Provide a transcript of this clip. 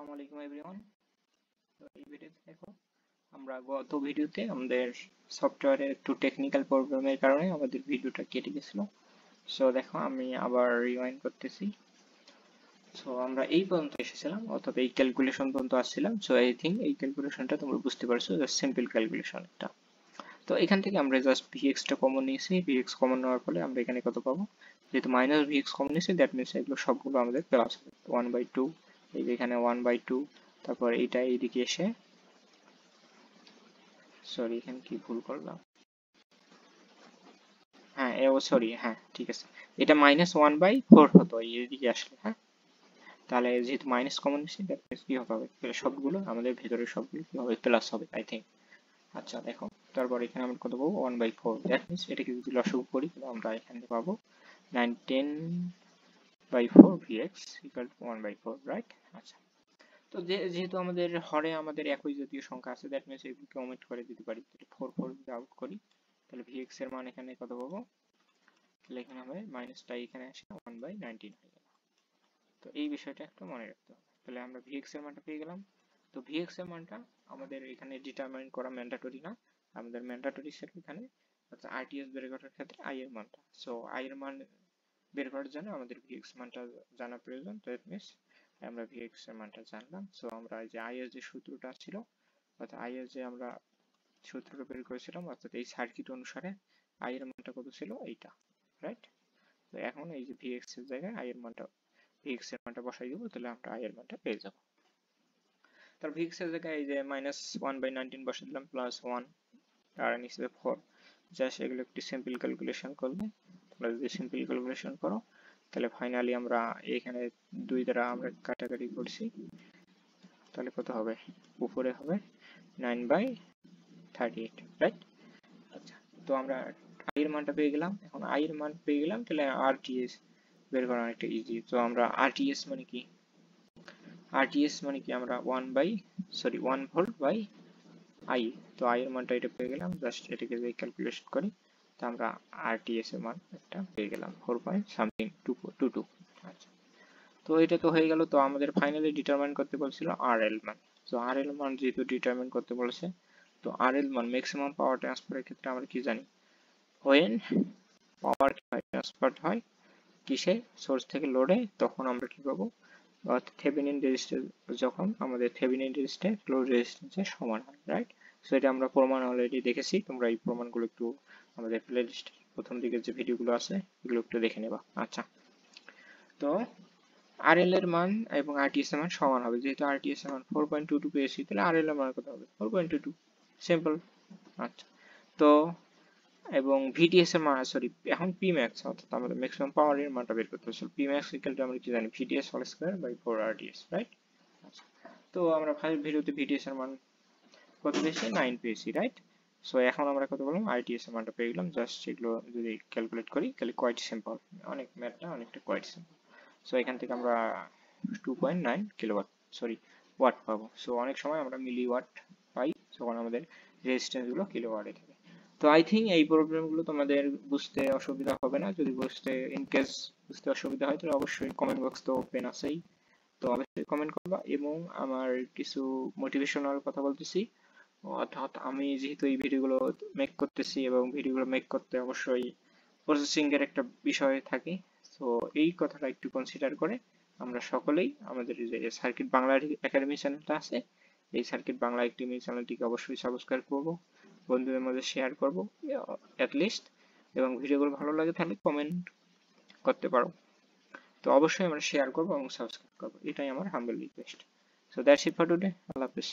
আসসালামু আলাইকুম এভরিওয়ান। তো এই ভিডিওতে দেখো, আমরা গত ভিডিওতে আমাদের সফটওয়্যারের একটু টেকনিক্যাল প্রবলেমের কারণে আমাদের ভিডিওটা কেটে গেছিল। সো দেখো, আমি আবার রিওয়াইন্ড করতেছি। সো আমরা এই পর্যন্ত এসেছিলাম, অর্থাৎ এই ক্যালকুলেশন পর্যন্ত আসছিলাম। সো আই থিঙ্ক এই ক্যালকুলেশনটা তোমরা বুঝতে পারছো, জাস্ট সিম্পল ক্যালকুলেশন একটা। তো এখান থেকে আমরা জাস্ট ভিএক্সটা কমন নিয়েছি। ভিএক্স কমন নেওয়ার ফলে আমরা এখানে কত পাবো, যেহেতু মাইনাস ভিএক্স কমন নিয়েছি, দ্যাট মিনস এগুলো সবগুলো আমাদের প্লাস হবে। 1/2, এই যে এখানে 1/2, তারপর এইটা এইদিকে এসে, সরি এখানে কি ভুল করলাম, হ্যাঁ সরি, হ্যাঁ ঠিক আছে, এটা -1/4 হতো এইদিকে আসলে। হ্যাঁ, তাহলে যেহেতু মাইনাস কমন নিয়েছি, দ্যাট মিনস কি হবে, সবগুলো আমাদের ভেতরে সবগুলো কি হবে, প্লাস হবে আই থিঙ্ক। আচ্ছা দেখো, তারপর এখানে আমরা কত পাবো, 1/4। দ্যাট মিনস এটাকে যদি লসাগু করি তাহলে আমরা এখানে পাবো 19/4 vx equal to 1/4, রাইট? আচ্ছা, তো যেহেতু আমাদের হরে আমাদের একই জাতীয় সংখ্যা আছে, দ্যাট মিনস এগুলোকে ওমিট করে দিতে পারি। তাহলে 4 যদি আউট করি তাহলে vx এর মান এখানে কত পাবো, তাহলে এখানে হবে মাইনাসটা এখানে আসে 1/19 হয়ে গেল। তো এই বিষয়টা একটু মনে রাখতে হবে। তাহলে আমরা vx এর মানটা পেয়ে গেলাম। তো vx এর মানটা আমাদের এখানে ডিটারমাইন করা ম্যান্ডেটরি না, আমাদের ম্যান্ডেটরি ছিল এখানে আরটিএস বের করার ক্ষেত্রে i এর মানটা। সো i এর মান বের করার জন্য আমাদের vx মানটা জানা প্রয়োজন। তো দ্যাট মিনস আমরা vx এর মানটা জানলাম। সো আমরা এই যে i এর যে সূত্রটা ছিল, অর্থাৎ i এর যে আমরা সূত্রটা বের করেছিলাম, অর্থাৎ এই সার্কিট অনুসারে i এর মানটা কত ছিল, এইটা, রাইট? তো এখন এই যে vx এর জায়গায় i এর মানটা, vx এর মানটা বসাই দেবো, তাহলে আমরা i এর মানটা পেয়ে যাব। তার vx এর জায়গায় এই যে -1/19 বসে দিলাম, +1 আর নিচে 4। জাস্ট এগুলো একটু সিম্পল ক্যালকুলেশন করলে, তোমরা যদি সিম্পল ক্যালকুলেশন করো তাহলে ফাইনালি আমরা এখানে 2 দ্বারা আমরা কাটাকাটি করছি, তাহলে কত হবে, উপরে হবে 9/38, রাইট? আচ্ছা, তো আমরা i এর মানটা পেয়ে গেলাম। এখন i এর মান পেয়ে গেলাম, তাহলে rts বের করা অনেকটা ইজি। তো আমরা rts মানে কি, rts মানে কি, আমরা 1 ভোল্ট বাই i। তো i এর মানটা এটা পেয়ে গেলাম, জাস্ট এটাকে যদি ক্যালকুলেশন করি তো আমরা rts এর মান একটা পেয়ে গেলাম, 4.22। আচ্ছা, তো এটা তো হয়ে গেল। তো আমাদের ফাইনালি ডিটারমাইন করতে বলছিল rl মান। তো rl মান যেহেতু ডিটারমাইন করতে বলেছে, তো rl মান ম্যাক্সিমাম পাওয়ার ট্রান্সফারের ক্ষেত্রে আমরা কি জানি, when পাওয়ার ট্রান্সফার হয় কিসে, সোর্স থেকে লোডে, তখন আমরা কি পাবো, অর্থাৎ থেভেনিন রেজিস্ট্যান্স, যখন আমাদের থেভেনিন রেজিস্ট্যান্স লোড রেজিস্ট্যান্সের সমান হয়, রাইট? সো এটা আমরা প্রমাণ অলরেডি দেখেছি, তোমরা এই প্রমাণগুলো একটু আমাদের প্লেলিস্ট প্রথম দিকের যে ভিডিওগুলো আছে এগুলো একটু দেখে নেবা। আচ্ছা, তো আরএল এর মান এবং আরটিএস এর মান সমান হবে, যেহেতু আরটিএস এর মান 4.22 পেয়েছি, তাহলে আরএল এর মান কত হবে, 4.22, সিম্পল। আচ্ছা, তো এবং ভিটিএস এর মান, সরি এখন পি ম্যাক্স, অর্থাৎ আমাদের ম্যাক্সিমাম পাওয়ার এর মানটা বের করতে হবে। পি ম্যাক্স ইকুয়াল টু আমরা কি জানি, VTS whole square by 4 RTS, right? আচ্ছা, তো আমরা ফার্স্ট ভিডিওতে ভিটিএস এর মান কত পেয়েছি, 9 পেয়েছি, রাইট? সো এখন আমরা কত বললাম, আরটিএস এর মানটা পেয়ে গেলাম। জাস্ট এগুলো যদি ক্যালকুলেট করি তাহলে কোয়াইট সিম্পল, অনেক ম্যাথটা অনেকটা কোয়াইট সিম্পল। সো এখান থেকে আমরা 2.9 কিলোওয়াট, সরি ওয়াট পাবো। সো অনেক সময় আমরা মিলি ওয়াট পাই যখন আমাদের রেজিস্ট্যান্স গুলো কিলোওয়াটে থাকে। তো আই থিঙ্ক এই প্রবলেমগুলো তোমাদের বুঝতে অসুবিধা হবে না। যদি বুঝতে ইনকেস বুঝতে অসুবিধা হয় তাহলে অবশ্যই কমেন্ট বক্স তো ওপেন আছেই, তো অবশ্যই কমেন্ট করবা। এবং আমার কিছু মোটিভেশনাল কথা বলতেছি, অর্থাৎ আমি যেহেতু এই ভিডিওগুলো মেক করতেছি এবং ভিডিওগুলো মেক করতে অবশ্যই প্রসেসিং এর একটা বিষয় থাকে। তো এই কথাটা একটু কনসিডার করে আমরা সকলেই আমাদের যে সার্কিট বাংলা একাডেমি চ্যানেলটা আছে, এই সার্কিট বাংলা একাডেমি চ্যানেলটিকে অবশ্যই সাবস্ক্রাইব করব, বন্ধুদের মধ্যে শেয়ার করব অ্যাটলিস্ট, এবং ভিডিওগুলো ভালো লাগে তাহলে কমেন্ট করতে পারো। তো অবশ্যই আমরা শেয়ার করব এবং সাবস্ক্রাইব করব, এটাই আমার humble request. So that's it for today, আল্লাহ হাফেজ।